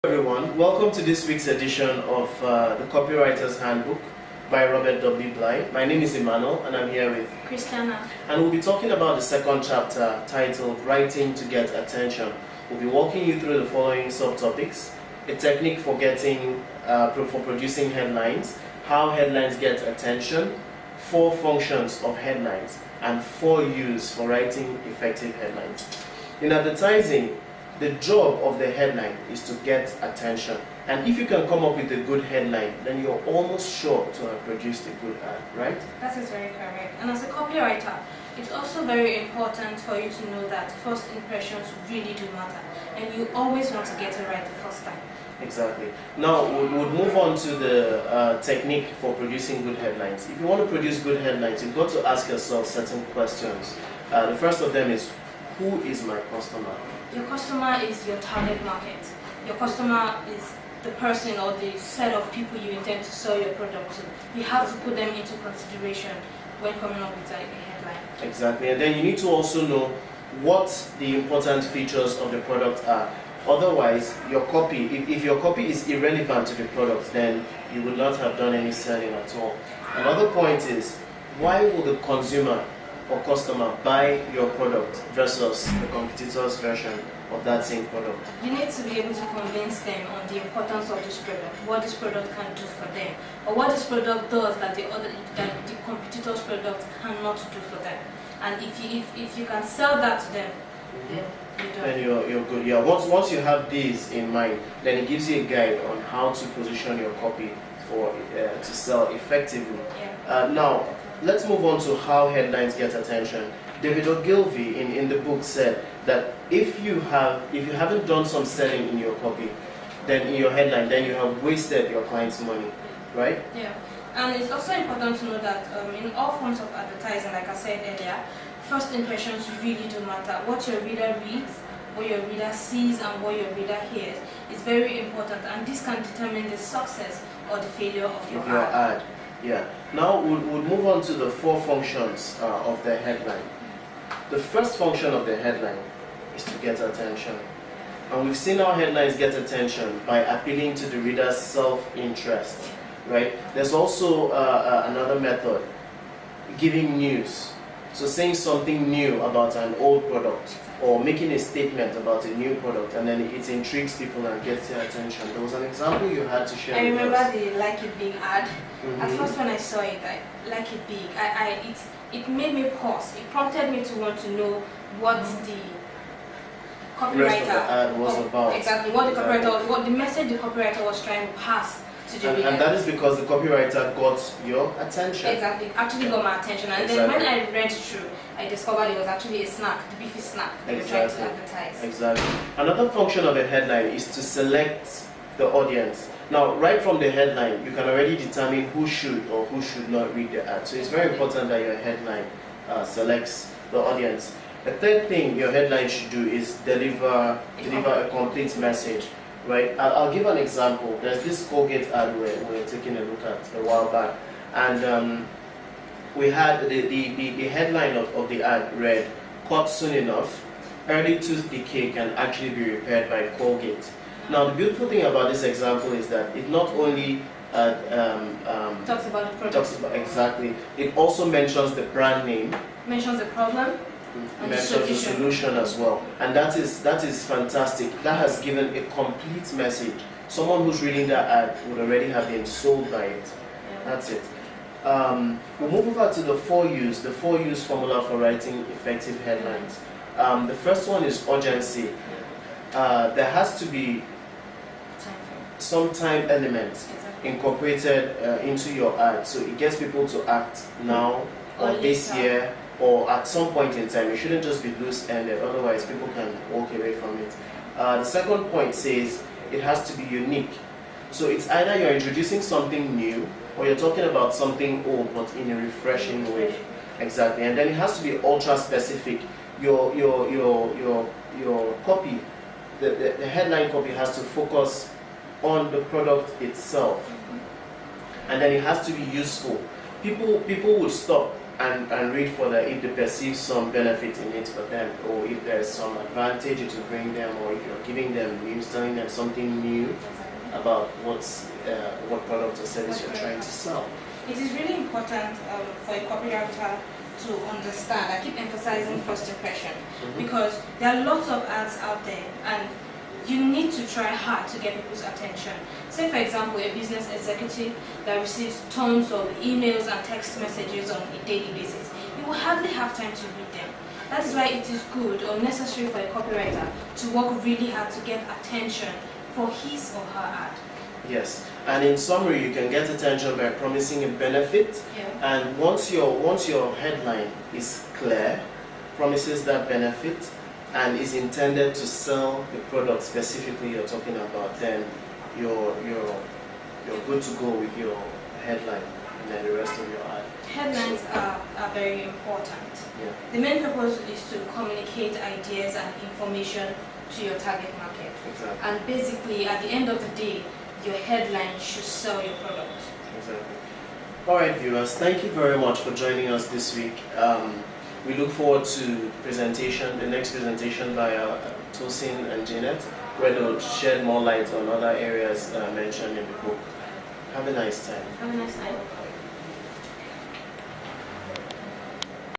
Everyone, welcome to this week's edition of the Copywriter's Handbook by Robert W. Bly. My name is Emmanuel and I'm here with CHRISTIANA. And we'll be talking about the second chapter titled Writing to Get Attention. We'll be walking you through the following subtopics: a technique for producing headlines, how headlines get attention, 4 functions of headlines, and 4 uses for writing effective headlines. In advertising, the job of the headline is to get attention. And if you can come up with a good headline, then you're almost sure to have produced a good ad, right? That is very correct. And as a copywriter, it's also very important for you to know that first impressions really do matter. And you always want to get it right the first time. Exactly. Now, we'll move on to the technique for producing good headlines. If you want to produce good headlines, you've got to ask yourself certain questions. The first of them is, who is my customer? Your customer is your target market. Your customer is the person or the set of people you intend to sell your product to. You have to put them into consideration when coming up with a headline. Exactly. And then you need to also know what the important features of the product are. Otherwise, your copy, if your copy is irrelevant to the product, then you would not have done any selling at all. Another point is, why will the consumer or customer buy your product versus the competitor's version of that same product? You need to be able to convince them on the importance of this product, what this product can do for them, or what this product does that the competitor's product cannot do for them. And if you can sell that to them, then you're good. Yeah. Once you have these in mind, then it gives you a guide on how to position your copy for to sell effectively. Yeah. Now, let's move on to how headlines get attention. David Ogilvy in the book said that if you haven't done some selling in your copy, then in your headline, then you have wasted your client's money, right? Yeah. And it's also important to know that in all forms of advertising, like I said earlier, first impressions really do matter. What your reader reads, what your reader sees, and what your reader hears is very important, and this can determine the success or the failure of your ad. Yeah. Now we'll move on to the 4 functions of the headline. The first function of the headline is to get attention. And we've seen how headlines get attention by appealing to the reader's self-interest, right? There's also another method, giving news. So saying something new about an old product, or making a statement about a new product, and then it intrigues people and gets their attention. There was an example you had to share. I with remember us. the Like It Big ad. At first when I saw it, Like It Big, it made me pause. It prompted me to want to know what the copywriter rest of the ad was about. Exactly, what the message the copywriter was trying to pass to the reader. And that is because the copywriter got your attention. Exactly, actually got my attention. And then when I read through, I discovered it was actually a snack, the beefy snack they were trying to advertise. Exactly. Another function of a headline is to select the audience. Now, right from the headline, you can already determine who should or who should not read the ad. So it's very important that your headline selects the audience. The third thing your headline should do is deliver a complete message. Right? I'll give an example. There's this Colgate ad we're taking a look at a while back, and we had the headline of the ad read, "Caught soon enough, early tooth decay can actually be repaired by Colgate." Now, the beautiful thing about this example is that it not only talks about the product. Exactly. It also mentions the brand name, mentions the problem, and mentions the solution as well, and that is fantastic. That has given a complete message. Someone who's reading that ad would already have been sold by it. Yeah. That's it. We'll move over to the 4 U's, the 4 U's formula for writing effective headlines. The first one is urgency. There has to be some time elements incorporated into your ad, so it gets people to act now or this year or at some point in time. It shouldn't just be loose-ended, otherwise people can walk away from it. The second point says it has to be unique. So it's either you're introducing something new or you're talking about something old but in a refreshing way. Exactly. And then it has to be ultra specific. Your copy, the headline copy has to focus on the product itself. And then it has to be useful. People would stop and read further if they perceive some benefit in it for them, or if there's some advantage it will bring them, or if you're giving them news, telling them something new about what product or service you're trying to sell. It is really important for a copywriter to understand. I keep emphasizing first impression because there are lots of ads out there, and you need to try hard to get people's attention. Say for example, a business executive that receives tons of emails and text messages on a daily basis. You will hardly have time to read them. That is why it is good or necessary for a copywriter to work really hard to get attention for his or her ad. Yes, and in summary, you can get attention by promising a benefit, and once your headline is clear, promises that benefit, and is intended to sell the product specifically you're talking about, then you're good to go with your headline and then the rest of your ad. Headlines are very important. Yeah. The main purpose is to communicate ideas and information to your target market. Exactly. And basically, at the end of the day, your headline should sell your product. Exactly. All right, viewers, thank you very much for joining us this week. We look forward to the next presentation by Tosin and Janet, where they'll shed more light on other areas mentioned in the book. Have a nice time. Have a nice time.